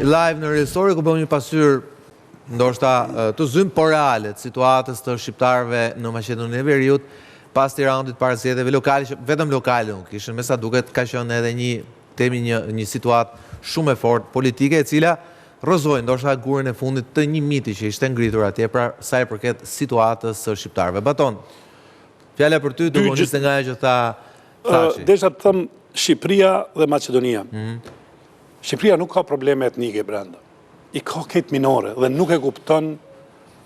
live në Real Story ku bëmë një pasyrë ndoshta të zymë, por reale, situatës të shqiptarëve në Maqedoninë e Veriut, pas të raundit parë zgjedhjeve lokale, vetëm lokale nuk kishën, me sa duket ka qenë edhe një situatë shumë e fortë politike, e cila rrëzoi ndoshta gurin e fundit të një miti që ishte ngritur atje pra sa i përket situatës së shqiptarëve. Baton, fjala për ty, dogoniste nga ajo që thashi. Desha të them Shqipëria dhe Maqedonia. Shqipëria nuk ka probleme etnike brenda. I ka këtë minore dhe nuk e kupton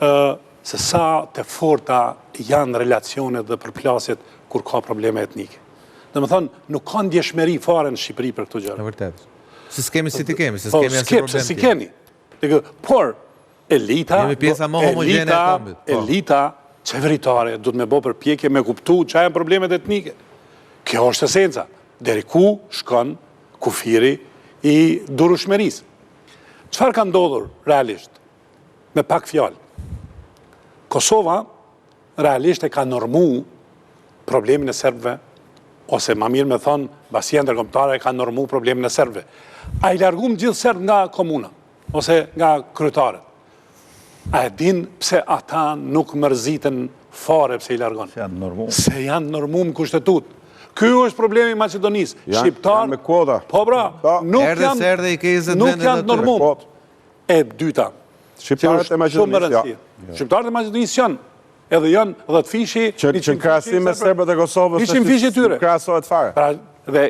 se sa të forta janë relacionet dhe përplasjet kur ka probleme etnike. Dhe më thonë, nuk ka ndjeshmëri fare në Shqipëri për këto gjëra. Në vërtet. Se s'kemi si t'i kemi, se s'kemi asnjë problem. Se si keni. Por elita, jemi pjesa më homogjene e kombit. Elita qeveritare duhet me bë përpjekje me kuptu çfarë janë problemet etnike. Kjo është esenca. Deri ku shkon kufiri i durueshmërisë. Çfarë ka ndodhur realisht? Me pak fjalë. Kosova realisht e ka normu problemin e serbëve, ose ma mirë me thonë, basia ndërkombëtare e ka normu problemin e serbëve. A i largum gjithë serbë nga komuna, ose nga kryetarët. A e din pse ata nuk mërziten fare pse i largon? Se janë normu në kushtetutë. Ky është problemi i Maqedonisë. Shqiptar me kvota. Po pra, nuk janë normu. E dyta. Shqiptarët e Maqedonisë. Shqiptarët e Maqedonisë janë, edhe janë 10 fishi, që krahasim me serbët e Kosovës, ishin fishi tyre. Krahasohet fare. Dhe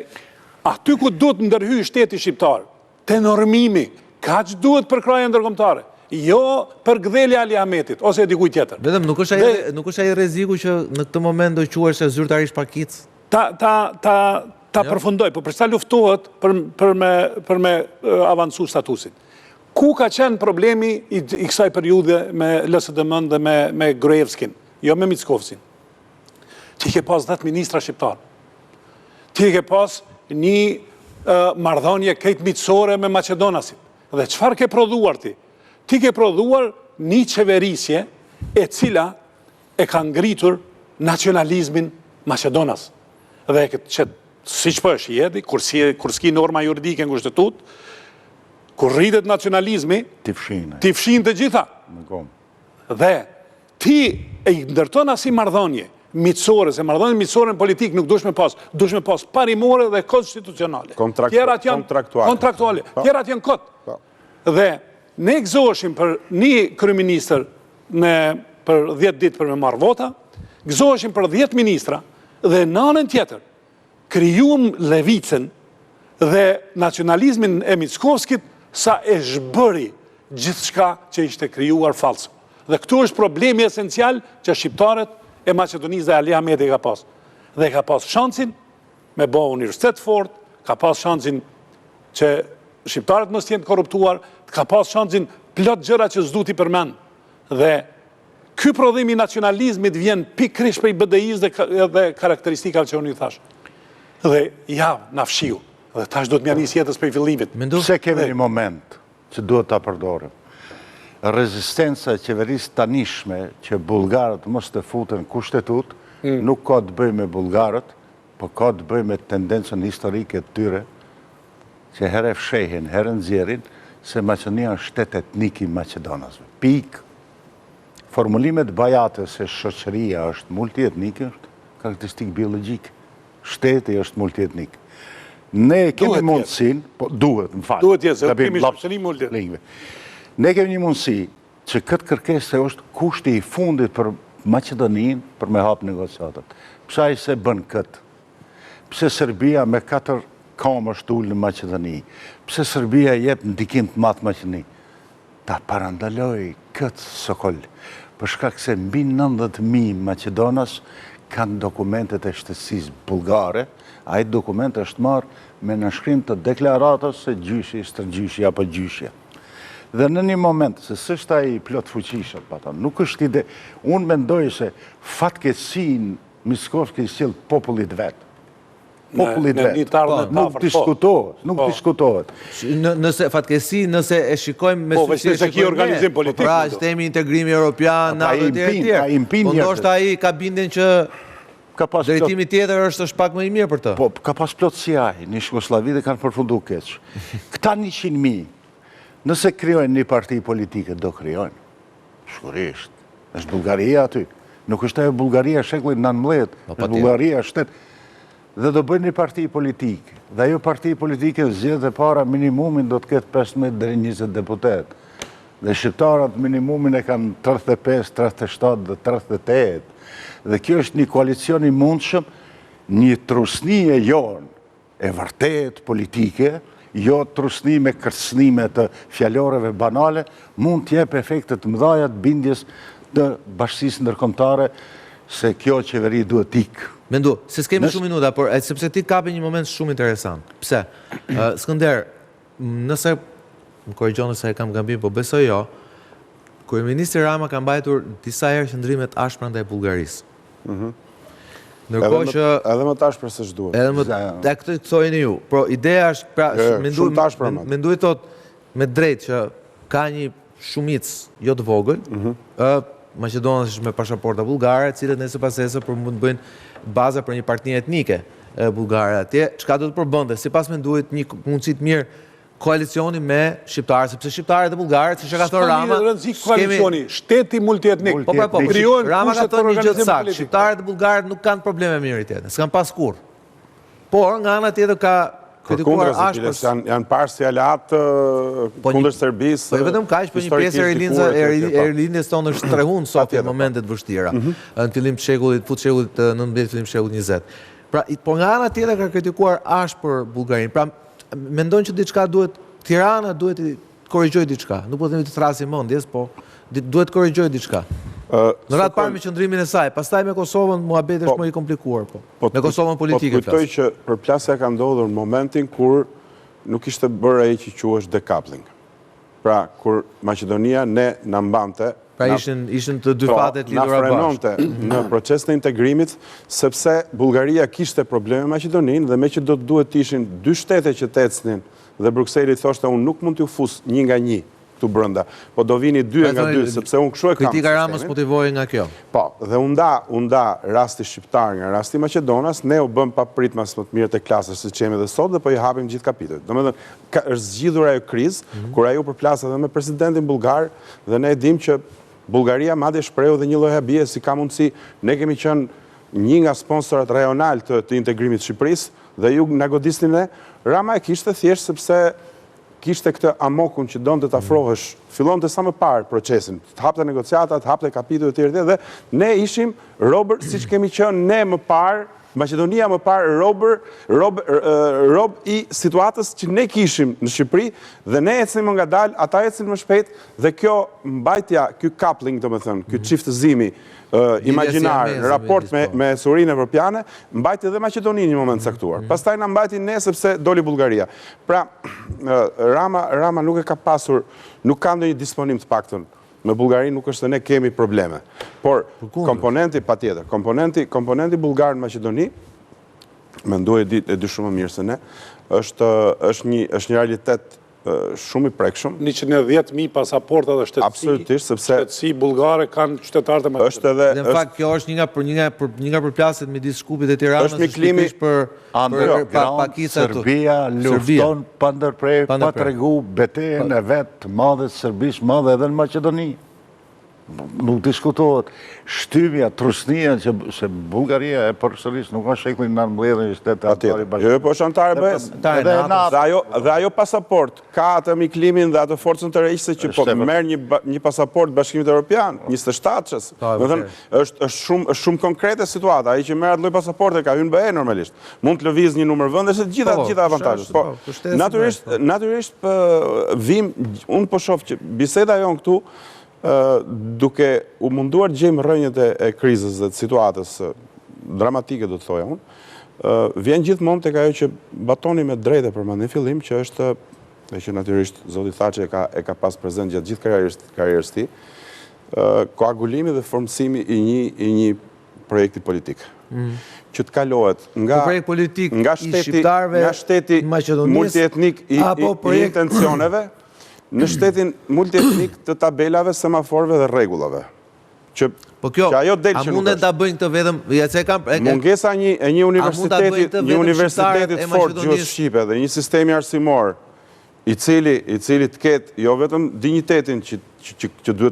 aty ku duhet ndërhyj shteti shqiptar, te normimi, kaq duhet për kraje ndërkombëtare. Jo për gdhelja Ali Ahmetit, ose dikujt tjetër. Vetëm nuk është ai rreziku që në këtë moment do quhesh zyrtarisht pakic. Ta përfundoj, po për sa luftohet për me avancu statusin. Ku ka qenë problemi i kësaj periudhe me LSDM dhe me Gruevskin, jo me Mickovsin? Ti ke pas 10 ministra shqiptar. Ti ke pas një marrëdhënie këtë miqësore me Maqedonasin. Dhe çfarë ke prodhuar ti? Ti ke prodhuar një qeverisje e cila e ka ngritur nacionalizmin Maqedonas. Dhe që siç po është jeti, kur s'ki norma juridike në kushtetut, kur rritet nacionalizmi, ti fshin të gjitha. Dhe ti e ndërton asi marrëdhënie miqësore, se marrëdhënie miqësore në politik nuk duhesh me pas parimore dhe konstitucionale. Kontraktuale. Tjerat janë kot. Dhe ne gëzoheshim për një kryeministër për 10 ditë për me marrë vota, gëzoheshim për 10 ministra, dhe në anën tjetër, krijuam levicën dhe nacionalizmin e Mickovskit sa e zhbëri gjithçka që ishte krijuar falso. Dhe këtu është problemi esencial që shqiptarët e Maqedonisë dhe Ali Ahmeti ka pas. Dhe ka pas shansin me bë universitet fort, ka pas shansin që shqiptarët mos jenë korruptuar, ka pas shansin plot gjëra që s'du t'i përmend. Dhe ky prodhim i nacionalizmit vjen pikërisht prej BDI-s dhe karakteristikave që unë i thash. Dhe na fshiu. Dhe tash do të mja nis jetës prej fillimit. Pse kemi një moment që duhet ta përdorim? Rezistenca e qeverisë tanishme që bullgarët mos të futen kushtetut, nuk ka të bëjë me bullgarët, po ka të bëjë me tendencën historike të tyre, që herë fshehin, herë nxjerrin se Maqedonia është shtet etnik i Maqedonasve. Pikë. Formulimet bajate se shoqëria është multietnike është karakteristik biologjik. Shteti është multietnik. Ne kemi mundësin, po duhet, më falë. Duhet jetë, se kemi shoqëri multietnike. Ne kemi një mundësi që këtë kërkesë është kushti i fundit për Maqedoninë për me hapë negociatat. Pse ai se bën këtë? Pse Serbia me 4 kamë është ullë në Maqedoni? Pse Serbia jep ndikim të madh Maqedoni? Ta parandaloj këtë sokol. Për shkak se mbi 90.000 Maqedonas kanë dokumentet e shtesisë bullgare, ai dokument është marrë me nënshkrim të deklaratës së gjyshi, stërgjyshi apo gjyshja. Dhe në një moment, se s'është ai plot fuqishëm, nuk është ide, unë mendoj se fatkeqësinë Mickovski sjell popullit vet. Popullit vet. Nuk diskutohet. Nëse fatkeqësi, nëse e shikojmë me suqesh se kjo organizim politik. Pra, që themi integrimi europian, NATO tjerë. Po ndoshta ai ka bindjen që drejtimi tjetër është pak më i mirë për të. Po, ka pas plotësi ai, në Jugosllavi dhe kanë përfunduar keq. Këta 100.000 Nëse krijojnë një parti politike, do krijojnë. Sigurisht. Është Bullgaria aty. Nuk është ajo Bullgaria shekullit 19, është Bullgaria shtet. Dhe do bëjnë një parti politike. Dhe ajo parti politike zgjedh e para minimumin do të ketë 15 deri 20 deputet. Dhe shqiptarët minimumin e kanë 35, 37 dhe 38. Dhe kjo është një koalicion i mundshëm, një trusni e jonë, e vërtet politike, jo trusni me kërcënime të fjaloreve banale, mund të jep efekte të mëdha të bindjes të bashkësisë ndërkombëtare se kjo qeveri duhet ikë. Mendu, se s'kemi shumë minuta, por sepse ti kapi një moment shumë interesant. Pse? Skënder, nëse më korrigjon nëse e kam gabim, po besoj jo, kryeministri Rama ka mbajtur disa herë qëndrimet ashpra ndaj Bullgarisë. Ndërkohë që edhe më tash për se ç'duhet. Edhe më këtë thojeni ju. Por ideja është pra menduj thot me drejt që ka një shumicë jo të vogël, maqedonësh me pasaporta bullgare, cilët nëse pasese për mund të bëjnë baza për një partije etnike bullgare atje, çka do të përbënte, sipas menduit një mundësi të mirë koalicioni me shqiptarë, sepse shqiptarët e bullgarët, siç e ka thënë Rama, koalicioni, shteti multietnik. Rama ka thënë një gjë të saktë, shqiptarët e bullgarët nuk kanë probleme me njëri tjetrin, s'kan pas kurrë. Por nga ana tjetër ka kritikuar ashpër janë parë si aleat kundër Serbisë. Po vetëm kaq, po një pjesë e rilindjes tonë është trehun sot në momente të vështira. Në fillim të shekullit, fut shekullit 19, fillim shekullit 20. Pra, po nga ana tjetër ka kritikuar ashpër Bullgarinë. Pra, mendojnë që diçka duhet, Tirana duhet të korrigjojë diçka. Nuk po themi të thrasi mendjes, po duhet të korrigjojë diçka. Në radhë parë me qëndrimin e saj, pastaj me Kosovën muhabeti është më i komplikuar, po. Me Kosovën politike flas. Po kujtoj që përplasja ka ndodhur në momentin kur nuk ishte bërë ai që quhesh decoupling. Pra, kur Maqedonia ne na mbante, pra ishin të dy fatet lidhura bashkë. Na frenonte në proces të integrimit, sepse Bullgaria kishte probleme me Maqedoninë dhe me që do të duhet të ishin dy shtete që të ecnin dhe Brukseli thoshte unë nuk mund t'ju fus një nga një këtu brenda, po do vini dy nga dy, sepse unë kështu e kam. Kritika Ramës motivoi nga kjo. Po, dhe unda rasti shqiptar nga rasti Maqedonas, ne u bëm pa prit mas më të mirë të klasës siç jemi dhe sot dhe po i hapim gjithë kapitujt. Domethënë është zgjidhur ajo krizë kur ai u përplas edhe me presidentin bullgar dhe ne e dim që Bullgaria madje shprehu dhe një lloj habie si ka mundësi, ne kemi qenë një nga sponsorat rajonal të integrimit të Shqipërisë dhe ju na godisnin ne. Rama e kishte thjesht sepse kishte këtë amokun që donte të afrohesh, fillonte sa më parë procesin, të hapte negociata, të hapte kapitujt e tjerë dhe ne ishim robër siç kemi qenë ne më parë, Maqedonia më parë rob i situatës që ne kishim në Shqipëri dhe ne ecnim nga dalë, ata ecnin më shpejt dhe kjo mbajtja, ky coupling domethënë, ky çiftëzimi imagjinar, në raport me surinë evropiane, mbajti edhe Maqedoninë në moment caktuar. Pastaj na mbajti ne sepse doli Bullgaria. Pra, Rama nuk e ka pasur, nuk ka ndonjë disponim të paktën. Me Bullgarinë nuk është se ne kemi probleme. Por komponenti patjetër, komponenti bullgar në Maqedoni, mendoj e di shumë më mirë se ne, është një realitet shumë i prekshëm. 110.000 pasaporta dhe shtetësi bullgare kanë qytetarët e Maqedonisë. Dhe në fakt kjo është një nga përplasjet midis Shkupit dhe Tiranës, është për pakica të Serbia lufton pa ndërprer, pa tregu betejën e vet të madhe të Serbisë, madhe edhe në Maqedoni. Nuk diskutohet. Shtypja, trusnia që se Bullgaria e përsëris nuk ka shekullin 19 një shtet antari bashkë. Jo, po është antare BE-s. Dhe ajo pasaport ka atë miklimin dhe atë forcën të rejqëse që po merë një pasaport Bashkimit Evropian, 27-qës. është shumë konkrete situata. Ai që merë atë lloj pasaporte ka hyrë BE normalisht. Mund të lëviz një numër vendesh, gjitha avantajës. Natyrisht vim, unë po shoh që biseda jon këtu duke u munduar të gjejmë rrënjët e krizës dhe të situatës dramatike, do të thoja unë, vjen gjithmonë tek ajo që batoni me drejtë përmend në fillim, që është, dhe që natyrisht zoti Thaçi e ka pas prezent gjatë gjithë karrierës tij, koagulimi dhe formësimi i një projekti politik. Që të kalohet nga shteti multietnik i intencioneve në shtetin multietnik të tabelave, semaforëve dhe rregullave. Po kjo, a mundet ta bëjnë këtë vetëm, mungesa një universitetit fort gjuhës shqipe dhe një sistemi arsimor i cili të ketë jo vetëm dignitetin që duhet